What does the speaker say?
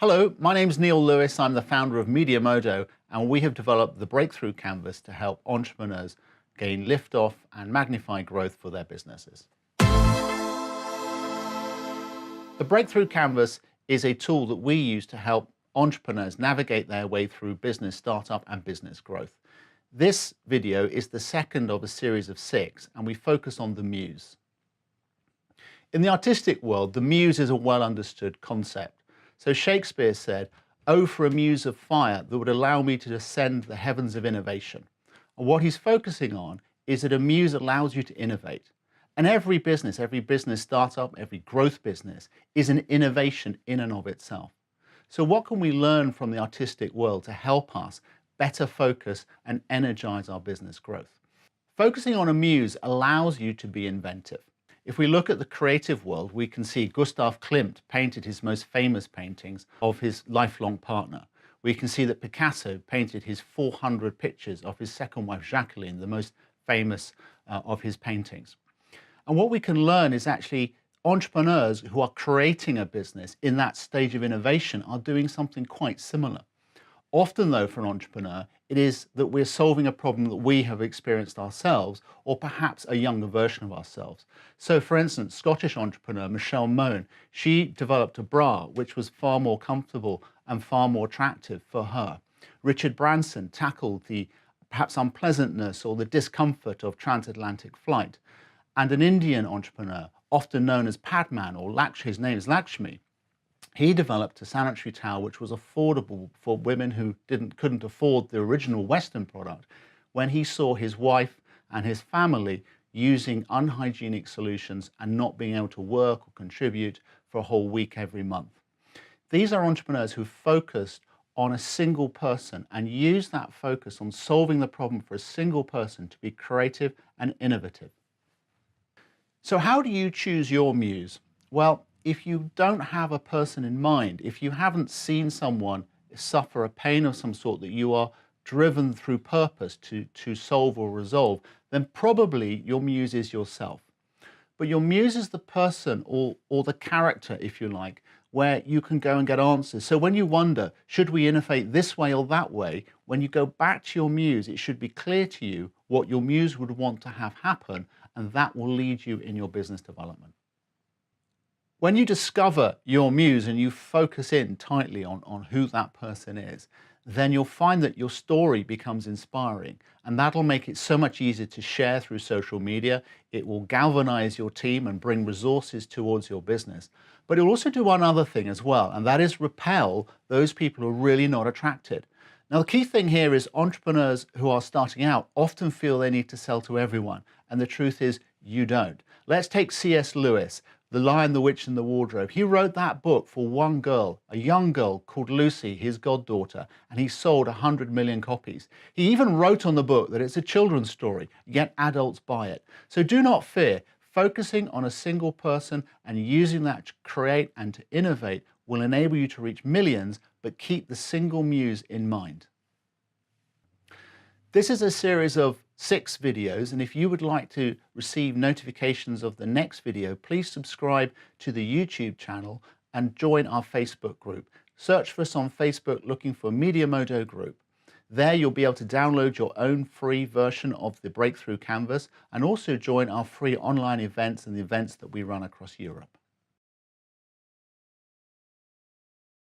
Hello, my name's Neil Lewis. I'm the founder of MediaModo, and we have developed the Breakthrough Canvas to help entrepreneurs gain liftoff and magnify growth for their businesses. The Breakthrough Canvas is a tool that we use to help entrepreneurs navigate their way through business startup and business growth. This video is the second of a series of 6, and we focus on the Muse. In the artistic world, the Muse is a well understood concept. So Shakespeare said, "Oh, for a muse of fire that would allow me to ascend the heavens of innovation." And what he's focusing on is that a muse allows you to innovate. And every business startup, every growth business is an innovation in and of itself. So what can we learn from the artistic world to help us better focus and energize our business growth? Focusing on a muse allows you to be inventive. If we look at the creative world, we can see Gustav Klimt painted his most famous paintings of his lifelong partner. We can see that Picasso painted his 400 pictures of his second wife, Jacqueline, the most famous of his paintings. And what we can learn is actually entrepreneurs who are creating a business in that stage of innovation are doing something quite similar. Often, though, for an entrepreneur, it is that we're solving a problem that we have experienced ourselves, or perhaps a younger version of ourselves. So, for instance, Scottish entrepreneur Michelle Mone, she developed a bra which was far more comfortable and far more attractive for her. Richard Branson tackled the perhaps unpleasantness or the discomfort of transatlantic flight. And an Indian entrepreneur, often known as Padman, or his name is Lakshmi, he developed a sanitary towel which was affordable for women who couldn't afford the original Western product, when he saw his wife and his family using unhygienic solutions and not being able to work or contribute for a whole week every month. These are entrepreneurs who focused on a single person and use that focus on solving the problem for a single person to be creative and innovative. So how do you choose your muse? Well, if you don't have a person in mind, if you haven't seen someone suffer a pain of some sort that you are driven through purpose to solve or resolve, then probably your muse is yourself. But your muse is the person or the character, if you like, where you can go and get answers. So when you wonder, should we innovate this way or that way, when you go back to your muse, it should be clear to you what your muse would want to have happen, and that will lead you in your business development. When you discover your muse and you focus in tightly on who that person is, then you'll find that your story becomes inspiring, and that'll make it so much easier to share through social media. It will galvanize your team and bring resources towards your business. But it'll also do one other thing as well, and that is repel those people who are really not attracted. Now, the key thing here is entrepreneurs who are starting out often feel they need to sell to everyone, and the truth is you don't. Let's take C.S. Lewis, The Lion, the Witch and the Wardrobe. He wrote that book for one girl, a young girl called Lucy, his goddaughter, and he sold 100 million copies. He even wrote on the book that it's a children's story, yet adults buy it. So do not fear. Focusing on a single person and using that to create and to innovate will enable you to reach millions, but keep the single muse in mind. This is a series of 6 videos, and if you would like to receive notifications of the next video, please subscribe to the YouTube channel and join our Facebook group. Search for us on Facebook looking for MediaModo Group. There you'll be able to download your own free version of the Breakthrough Canvas and also join our free online events and the events that we run across Europe.